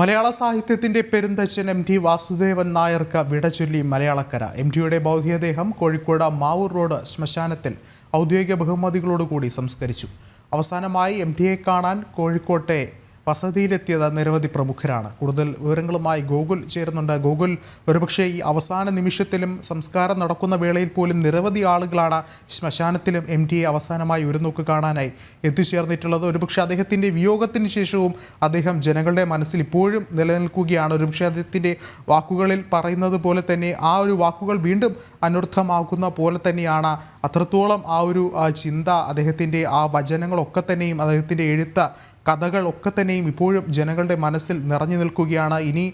മലയാള സാഹിത്യത്തിന്റെ പെരുന്തച്ഛൻ എം.ടി. വാസുദേവൻ നായർക്ക് വിടചൊല്ലി മലയാളക്കര. എം.ടിയുടെ ഭൗതികദേഹം കോഴിക്കോട് മാവൂർ റോഡ് ശ്മശാനത്തിൽ ഔദ്യോഗിക ബഹുമതികളോടുകൂടി സംസ്കരിച്ചു. അവസാനമായി എം.ടിയെ കാണാൻ കോഴിക്കോട്ടെ വസതിയിലെത്തിയത് നിരവധി പ്രമുഖരാണ്. കൂടുതൽ വിവരങ്ങളുമായി ഗോകുൽ ചേരുന്നുണ്ട്. ഗോകുൽ, ഒരുപക്ഷെ ഈ അവസാന നിമിഷത്തിലും സംസ്കാരം നടക്കുന്ന വേളയിൽ പോലും നിരവധി ആളുകളാണ് ശ്മശാനത്തിലും എം.ടിയെ അവസാനമായി ഒരു നോക്ക് കാണാനായി എത്തിച്ചേർന്നിട്ടുള്ളത്. ഒരുപക്ഷെ അദ്ദേഹത്തിൻ്റെ വിയോഗത്തിന് ശേഷവും അദ്ദേഹം ജനങ്ങളുടെ മനസ്സിൽ ഇപ്പോഴും നിലനിൽക്കുകയാണ്. ഒരുപക്ഷെ അദ്ദേഹത്തിൻ്റെ വാക്കുകളിൽ പറയുന്നത് പോലെ തന്നെ ആ ഒരു വാക്കുകൾ വീണ്ടും അനർത്ഥമാകുന്ന പോലെ തന്നെയാണ്. അത്രത്തോളം ആ ഒരു ചിന്ത, അദ്ദേഹത്തിൻ്റെ ആ വചനങ്ങളൊക്കെ തന്നെയും, അദ്ദേഹത്തിൻ്റെ എഴുത്ത് കഥകളൊക്കെ തന്നെയും ഇപ്പോഴും ജനങ്ങളുടെ മനസ്സിൽ നിറഞ്ഞു നിൽക്കുകയാണ്. ഇനി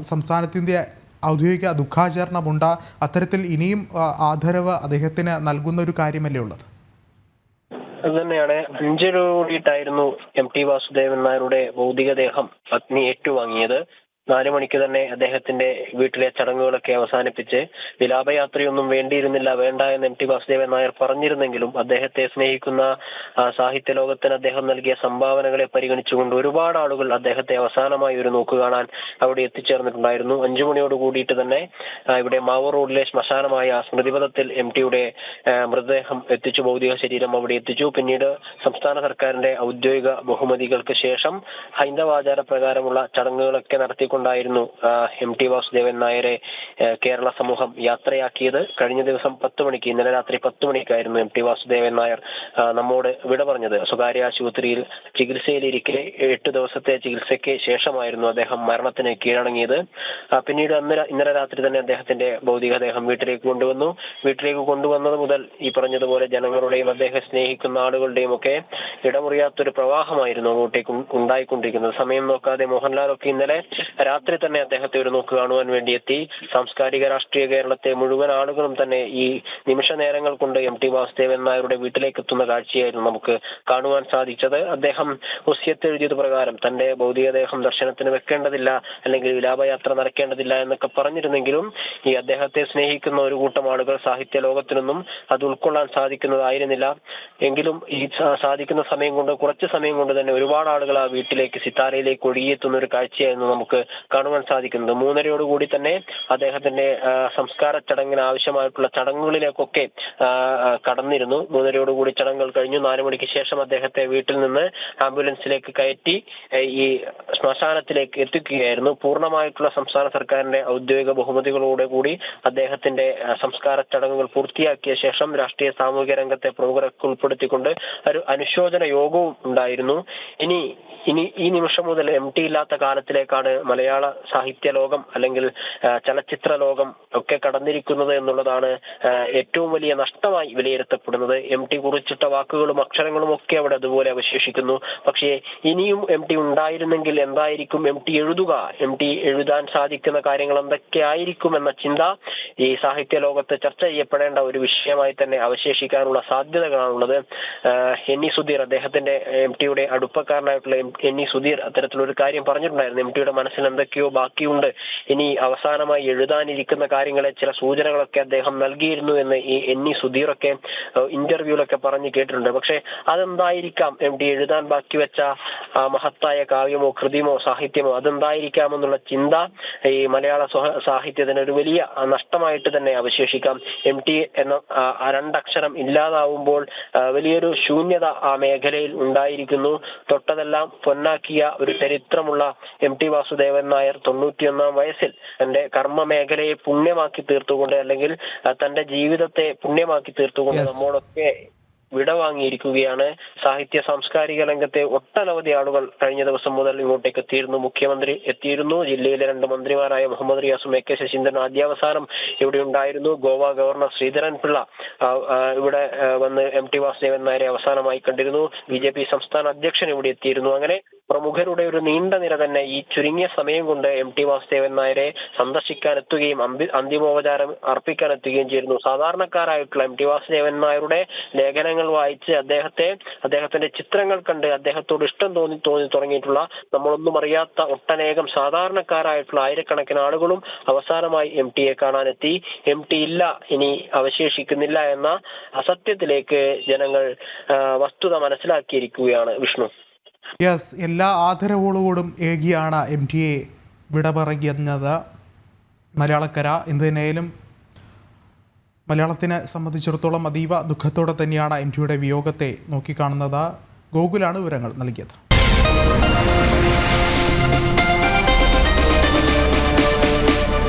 സംസ്ഥാനത്തിൻ്റെ ഔദ്യോഗിക ദുഃഖാചരണമുണ്ട്. അത്തരത്തിൽ ഇനിയും ആദരവ് അദ്ദേഹത്തിന് നൽകുന്ന ഒരു കാര്യമല്ലേ ഉള്ളത്? അതുതന്നെയാണ്. 5 എം.ടി. വാസുദേവൻ നായരുടെ ഭൗതികദേഹം അഗ്നി ഏറ്റുവാങ്ങിയത്. 4 മണിക്ക് തന്നെ അദ്ദേഹത്തിന്റെ വീട്ടിലെ ചടങ്ങുകളൊക്കെ അവസാനിപ്പിച്ച് വിലാപയാത്രയൊന്നും വേണ്ടിയിരുന്നില്ല, വേണ്ട എന്ന് എം.ടി. വാസുദേവൻ നായർ പറഞ്ഞിരുന്നെങ്കിലും അദ്ദേഹത്തെ സ്നേഹിക്കുന്ന സാഹിത്യ ലോകത്തിന് അദ്ദേഹം നൽകിയ സംഭാവനകളെ പരിഗണിച്ചുകൊണ്ട് ഒരുപാട് ആളുകൾ അദ്ദേഹത്തെ അവസാനമായി ഒരു നോക്ക് കാണാൻ അവിടെ എത്തിച്ചേർന്നിട്ടുണ്ടായിരുന്നു. 5 മണിയോട് കൂടിയിട്ട് തന്നെ ഇവിടെ മാവൂർ റോഡിലെ ശ്മശാനമായ സ്മൃതിപഥത്തിൽ എം.ടിയുടെ മൃതദേഹം എത്തിച്ചു, ഭൗതിക ശരീരം അവിടെ എത്തിച്ചു. പിന്നീട് സംസ്ഥാന സർക്കാരിന്റെ ഔദ്യോഗിക ബഹുമതികൾക്ക് ശേഷം ഹൈന്ദവാചാര പ്രകാരമുള്ള ചടങ്ങുകളൊക്കെ നടത്തി ായിരുന്നു എം.ടി. വാസുദേവൻ നായരെ കേരള സമൂഹം യാത്രയാക്കിയത്. കഴിഞ്ഞ ദിവസം 10 മണിക്ക്, ഇന്നലെ രാത്രി 10 മണിക്കായിരുന്നു എം.ടി. വാസുദേവൻ നായർ നമ്മോട് വിട പറഞ്ഞത്. സ്വകാര്യ ആശുപത്രിയിൽ ചികിത്സയിലിരിക്കെ 8 ദിവസത്തെ ചികിത്സയ്ക്ക് ശേഷമായിരുന്നു അദ്ദേഹം മരണത്തിന് കീഴടങ്ങിയത്. പിന്നീട് ഇന്നലെ രാത്രി തന്നെ അദ്ദേഹത്തിന്റെ ഭൗതികദേഹം വീട്ടിലേക്ക് കൊണ്ടുവന്നു. വീട്ടിലേക്ക് കൊണ്ടുവന്നത് മുതൽ ഈ പറഞ്ഞതുപോലെ ജനങ്ങളുടെയും അദ്ദേഹം സ്നേഹിക്കുന്ന ആളുകളുടെയും ഒക്കെ ഇടമുറിയാത്തൊരു പ്രവാഹമായിരുന്നു അങ്ങോട്ടേക്ക് ഉണ്ടായിക്കൊണ്ടിരിക്കുന്നത്. സമയം നോക്കാതെ മോഹൻലാലൊക്കെ ഇന്നലെ രാത്രി തന്നെ അദ്ദേഹത്തെ ഒരു നോക്ക് കാണുവാൻ വേണ്ടി എത്തി. സാംസ്കാരിക രാഷ്ട്രീയ കേരളത്തെ മുഴുവൻ ആളുകളും തന്നെ ഈ നിമിഷ നേരങ്ങൾ കൊണ്ട് എം.ടി. വാസുദേവൻ നായരുടെ വീട്ടിലേക്ക് എത്തുന്ന കാഴ്ചയായിരുന്നു നമുക്ക് കാണുവാൻ സാധിച്ചത്. അദ്ദേഹം വസിയത്ത് എഴുതിയത് പ്രകാരം തന്റെ ഭൗതികദേഹം ദർശനത്തിന് വെക്കേണ്ടതില്ല, അല്ലെങ്കിൽ വിലാപയാത്ര നടക്കേണ്ടതില്ല എന്നൊക്കെ പറഞ്ഞിരുന്നെങ്കിലും ഈ അദ്ദേഹത്തെ സ്നേഹിക്കുന്ന ഒരു കൂട്ടം ആളുകൾ സാഹിത്യ ലോകത്തിനൊന്നും അത് ഉൾക്കൊള്ളാൻ സാധിക്കുന്നതായിരുന്നില്ല. എങ്കിലും ഈ സാധിക്കുന്ന സമയം കൊണ്ട്, കുറച്ച് സമയം കൊണ്ട് തന്നെ ഒരുപാട് ആളുകൾ ആ വീട്ടിലേക്ക്, സിത്താരയിലേക്ക് ഒഴുകിയെത്തുന്ന ഒരു കാഴ്ചയായിരുന്നു നമുക്ക് കാണുവാൻ സാധിക്കുന്നത്. 3:30 കൂടി തന്നെ അദ്ദേഹത്തിന്റെ സംസ്കാര ചടങ്ങിന് ആവശ്യമായിട്ടുള്ള ചടങ്ങുകളിലേക്കൊക്കെ കടന്നിരുന്നു. 3:30 കൂടി ചടങ്ങുകൾ കഴിഞ്ഞു. 4 മണിക്ക് ശേഷം അദ്ദേഹത്തെ വീട്ടിൽ നിന്ന് ആംബുലൻസിലേക്ക് കയറ്റി ഈ ശ്മശാനത്തിലേക്ക് എത്തിക്കുകയായിരുന്നു. പൂർണ്ണമായിട്ടുള്ള സംസ്ഥാന സർക്കാരിന്റെ ഔദ്യോഗിക ബഹുമതികളോടെ കൂടി അദ്ദേഹത്തിന്റെ സംസ്കാര ചടങ്ങുകൾ പൂർത്തിയാക്കിയ ശേഷം രാഷ്ട്രീയ സാമൂഹിക രംഗത്തെ പ്രമുഖരൊക്കെ ഉൾപ്പെടുത്തിക്കൊണ്ട് ഒരു അനുശോചന യോഗവും ഉണ്ടായിരുന്നു. ഇനി ഈ നിമിഷം മുതൽ എം.ടി. ഇല്ലാത്ത കാലത്തിലേക്കാണ് മലയാള സാഹിത്യ ലോകം, അല്ലെങ്കിൽ ചലച്ചിത്ര ലോകം ഒക്കെ കടന്നിരിക്കുന്നത് എന്നുള്ളതാണ് ഏറ്റവും വലിയ നഷ്ടമായി വിലയിരുത്തപ്പെടുന്നത്. എം.ടി. കുറിച്ചിട്ട വാക്കുകളും അക്ഷരങ്ങളും ഒക്കെ അവിടെ അതുപോലെ അവശേഷിക്കുന്നു. പക്ഷേ ഇനിയും എം.ടി. ഉണ്ടായിരുന്നെങ്കിൽ എന്തായിരിക്കും എം.ടി. എഴുതുക, എം.ടി. എഴുതാൻ സാധിക്കുന്ന കാര്യങ്ങൾ എന്തൊക്കെ ആയിരിക്കും എന്ന ചിന്ത ഈ സാഹിത്യ ലോകത്ത് ചർച്ച ചെയ്യപ്പെടേണ്ട ഒരു വിഷയമായി തന്നെ അവശേഷിക്കാനുള്ള സാധ്യതകളാണുള്ളത്. എൻ.ഇ. സുധീർ, അദ്ദേഹത്തിന്റെ എം.ടിയുടെ അടുപ്പക്കാരനായിട്ടുള്ള എൻ.ഇ. സുധീർ അത്തരത്തിലൊരു കാര്യം പറഞ്ഞിട്ടുണ്ടായിരുന്നു. എം.ടിയുടെ മനസ്സിൽ എന്തൊക്കെയോ ബാക്കിയുണ്ട്, ഇനി അവസാനമായി എഴുതാനിരിക്കുന്ന കാര്യങ്ങളെ ചില സൂചനകളൊക്കെ അദ്ദേഹം നൽകിയിരുന്നു എന്ന് ഈ എൻ.ഇ. സുധീറൊക്കെ ഇന്റർവ്യൂലൊക്കെ പറഞ്ഞു കേട്ടിട്ടുണ്ട്. പക്ഷെ അതെന്തായിരിക്കാം, എം.ടി. എഴുതാൻ ബാക്കി വെച്ച മഹത്തായ കാവ്യമോ കൃതിമോ സാഹിത്യമോ അതെന്തായിരിക്കാം എന്നുള്ള ചിന്ത ഈ മലയാള സാഹിത്യത്തിന് ഒരു വലിയ നഷ്ടമായിട്ട് തന്നെ അവശേഷിക്കാം. എം.ടി. എന്ന 2 അക്ഷരം ഇല്ലാതാവുമ്പോൾ വലിയൊരു ശൂന്യത ആ മേഖലയിൽ ഉണ്ടായിരിക്കുന്നു. തൊട്ടതെല്ലാം പൊന്നാക്കിയ ഒരു ചരിത്രമുള്ള എം.ടി. വാസുദേവൻ നായർ 91-ാം വയസ്സിൽ തന്റെ കർമ്മ മേഖലയെ പുണ്യമാക്കി തീർത്തുകൊണ്ട്, അല്ലെങ്കിൽ തന്റെ ജീവിതത്തെ പുണ്യമാക്കി തീർത്തുകൊണ്ട് നമ്മളൊക്കെ വിടവാങ്ങിയിരിക്കുകയാണ്. സാഹിത്യ സാംസ്കാരിക രംഗത്തെ ഒട്ടനവധി ആളുകൾ കഴിഞ്ഞ ദിവസം മുതൽ ഇങ്ങോട്ടേക്ക് എത്തിയിരുന്നു. മുഖ്യമന്ത്രി എത്തിയിരുന്നു. ജില്ലയിലെ 2 മന്ത്രിമാരായ മുഹമ്മദ് റിയാസും എ.കെ. ശശീന്ദ്രൻ ആദ്യാവസാനം ഇവിടെ ഉണ്ടായിരുന്നു. ഗോവ ഗവർണർ ശ്രീധരൻ പിള്ള ഇവിടെ വന്ന് എം.ടി. വാസുദേവൻ നായരെ അവസാനമായി കണ്ടിരുന്നു. ബി.ജെ.പി. സംസ്ഥാന അധ്യക്ഷൻ ഇവിടെ എത്തിയിരുന്നു. അങ്ങനെ പ്രമുഖരുടെ ഒരു നീണ്ട നിര തന്നെ ഈ ചുരുങ്ങിയ സമയം കൊണ്ട് എം.ടി. വാസുദേവൻ നായരെ സന്ദർശിക്കാൻ എത്തുകയും അന്തിമോപചാരം അർപ്പിക്കാൻ എത്തുകയും ചെയ്തിരുന്നു. സാധാരണക്കാരായിട്ടുള്ള എം.ടി. വാസുദേവൻ നായരുടെ ലേഖനങ്ങൾ വായിച്ച് അദ്ദേഹത്തിന്റെ ചിത്രങ്ങൾ കണ്ട് അദ്ദേഹത്തോട് ഇഷ്ടം തോന്നി തുടങ്ങിയിട്ടുള്ള നമ്മളൊന്നും അറിയാത്ത ഒട്ടനേകം സാധാരണക്കാരായിട്ടുള്ള ആയിരക്കണക്കിന് ആളുകളും അവസാനമായി എം.ടിയെ കാണാനെത്തി. എം.ടി. ഇല്ല, ഇനി അവശേഷിക്കുന്നില്ല എന്ന അസത്യത്തിലേക്ക് ജനങ്ങൾ വസ്തുത മനസ്സിലാക്കിയിരിക്കുകയാണ്. വിഷ്ണു. യെസ്, എല്ലാ ആദരവോടുകൂടും ഏകിയാണ് MT വിട പറയുന്നത് മലയാളക്കര. എന്തിനേലും മലയാളത്തിനെ സംബന്ധിച്ചിടത്തോളം അതീവ ദുഃഖത്തോടെ തന്നെയാണ് MTയുടെ വിയോഗത്തെ നോക്കിക്കാണുന്നത്. ഗോകുലാണ് വിവരങ്ങൾ നൽകിയത്.